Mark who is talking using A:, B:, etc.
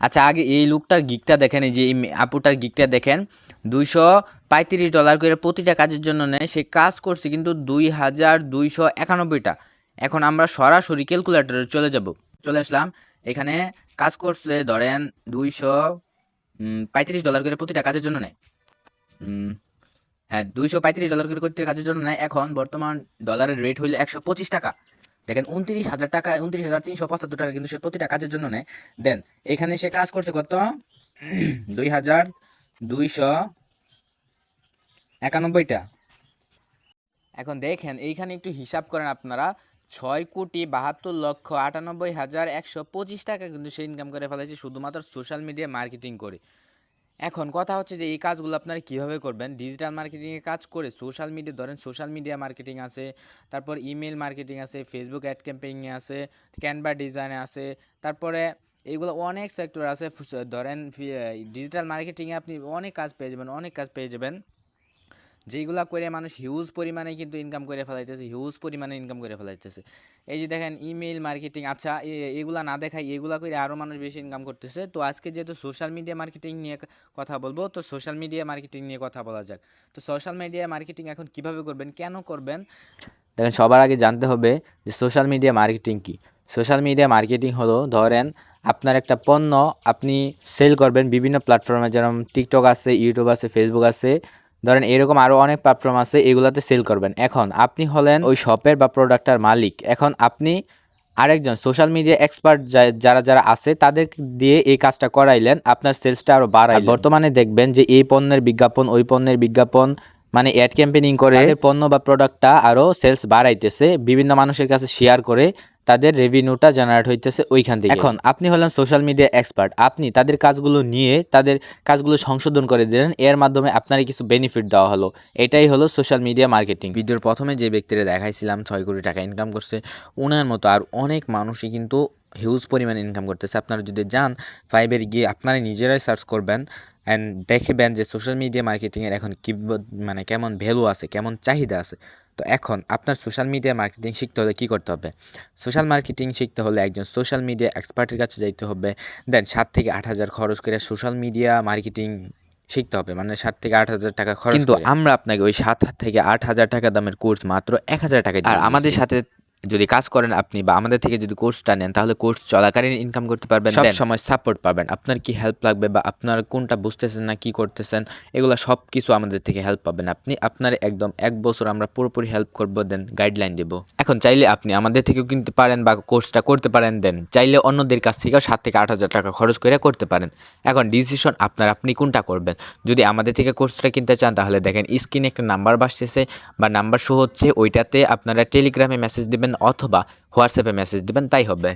A: আচ্ছা, আগে এই লোকটার গিকটা দেখেন, এই যে এই আপুটার গিকটা দেখেন, $235 করে প্রতিটা কাজের জন্য নেয়। সে কাজ করছে কিন্তু 2291টা। এখন আমরা সরাসরি ক্যালকুলেটরে চলে আসলাম। এখানে কাজ করছে ধরেন $235 করে প্রতিটা কাজের জন্য নেয়। হ্যাঁ, $235 করে প্রতিটা কাজের জন্য নেয়। এখন বর্তমান ডলারের রেট হইল 125 টাকা। দেখেন 29,000 টাকা, 29,375 টাকা কিন্তু সে প্রতিটা কাজের জন্য নেয়। দেন এখানে সে কাজ করছে কত? 2,291টা। এখন দেখেন এইখানে একটু হিসাব করেন আপনারা, 6,72,98,125 টাকা কিন্তু সে ইনকাম করে ফেলেছে শুধুমাত্র সোশ্যাল মিডিয়া মার্কেটিং করে। এখন কথা হচ্ছে যে এই কাজগুলো আপনারা কীভাবে করবেন। ডিজিটাল মার্কেটিংয়ে কাজ করে সোশ্যাল মিডিয়া, ধরেন সোশ্যাল মিডিয়া মার্কেটিং আছে, তারপর ইমেল মার্কেটিং আছে, ফেসবুক অ্যাড ক্যাম্পেইনে আছে, ক্যানভা ডিজাইনে আছে, তারপরে এগুলো অনেক সেক্টর আছে। ধরেন ডিজিটাল মার্কেটিংয়ে আপনি অনেক কাজ পেয়ে যাবেন, যেইগুলা করে মানুষ হিউজ পরিমাণে কিন্তু ইনকাম করে ফেলাইতেছে। এই যে দেখেন ইমেইল মার্কেটিং। আচ্ছা, এগুলা না দেখাই, এগুলা করে আরও মানুষ বেশি ইনকাম করতেছে। তো আজকে যেহেতু সোশ্যাল মিডিয়া মার্কেটিং নিয়ে কথা বলবো, তো সোশ্যাল মিডিয়া মার্কেটিং নিয়ে কথা বলা যাক। তো সোশ্যাল মিডিয়া মার্কেটিং এখন কিভাবে করবেন, কেন করবেন? দেখেন, সবার আগে জানতে হবে যে সোশ্যাল মিডিয়া মার্কেটিং কী। সোশ্যাল মিডিয়া মার্কেটিং হলো, ধরেন আপনার একটা পণ্য আপনি সেল করবেন বিভিন্ন প্ল্যাটফর্মে, যেমন টিকটক আছে, ইউটিউব আছে, ফেসবুক আছে, ধরেন এরকম আরও অনেক প্ল্যাটফর্ম আছে, এগুলাতে সেল করবেন। এখন আপনি হলেন ওই শপের বা প্রোডাক্টটার মালিক। এখন আপনি আরেকজন সোশ্যাল মিডিয়া এক্সপার্ট যারা আছে তাদের দিয়ে এই কাজটা করাইলেন, আপনার সেলসটা আরও বাড়াইলেন। বর্তমানে দেখবেন যে এই পণ্যের বিজ্ঞাপন, ওই পণ্যের বিজ্ঞাপন, মানে অ্যাড ক্যাম্পেইনিং করে তাদের পণ্য বা প্রোডাক্টটা আরও সেলস বাড়াইতেছে, বিভিন্ন মানুষের কাছে শেয়ার করে তাদের রেভিনিউটা জেনারেট হইতেছে ওইখান থেকে। এখন আপনি হলেন সোশ্যাল মিডিয়া এক্সপার্ট, আপনি তাদের কাজগুলো নিয়ে তাদের কাজগুলো সংশোধন করে দিলেন, এর মাধ্যমে আপনার কিছু বেনিফিট দেওয়া হলো। এটাই হলো সোশ্যাল মিডিয়া মার্কেটিং। ভিডিওর প্রথমে যে ব্যক্তিরা দেখাইছিলাম 6 কোটি টাকা ইনকাম করছে, ওনার মতো আর অনেক মানুষই কিন্তু হিউজ পরিমাণে ইনকাম করতেছে। আপনারা যদি যান ফাইবার গিয়ে আপনারা নিজেরাই সার্চ করবেন অ্যান্ড দেখবেন যে সোশ্যাল মিডিয়া মার্কেটিংয়ের এখন কী মানে কেমন ভ্যালু আছে, কেমন চাহিদা আছে। তো এখন আপনার সোশ্যাল মিডিয়া মার্কেটিং শিখতে হলে কী করতে হবে? সোশ্যাল মার্কেটিং শিখতে হলে একজন সোশ্যাল মিডিয়া এক্সপার্টের কাছে যাইতে হবে। দেন 7 থেকে 8,000 খরচ করে সোশ্যাল মিডিয়া মার্কেটিং শিখতে হবে, মানে 7 থেকে 8,000 টাকা খরচ। কিন্তু আমরা আপনাকে ওই 7 থেকে 8,000 টাকা দামের কোর্স মাত্র 1,000 টাকায় দিই। আর আমাদের সাথে যদি কাজ করেন আপনি বা আমাদের থেকে যদি কোর্সটা নেন, তাহলে কোর্স চলাকালীন ইনকাম করতে পারবেন, সব সময় সাপোর্ট পাবেন। আপনার কি হেল্প লাগবে বা আপনার কোনটা বুঝতেছেন না, কি করতেছেন, এগুলো সব কিছু আমাদের থেকে হেল্প পাবেন আপনি। আপনার একদম 1 বছর আমরা পুরোপুরি হেল্প করবো, দেন গাইডলাইন দেবো। এখন চাইলে আপনি আমাদের থেকেও কিনতে পারেন বা কোর্সটা করতে পারেন, দেন চাইলে অন্যদের কাছ থেকেও 7 থেকে 8,000 টাকা খরচ করে করতে পারেন। এখন ডিসিশন আপনার, আপনি কোনটা করবেন। যদি আমাদের থেকে কোর্সটা কিনতে চান, তাহলে দেখেন স্ক্রিনে একটা নাম্বার বাসতেছে বা নাম্বার শো হচ্ছে, ওইটাতে আপনারা টেলিগ্রামে মেসেজ দিবেন অথবা হোয়াটসঅ্যাপে মেসেজ দিবেন, তাই হবে।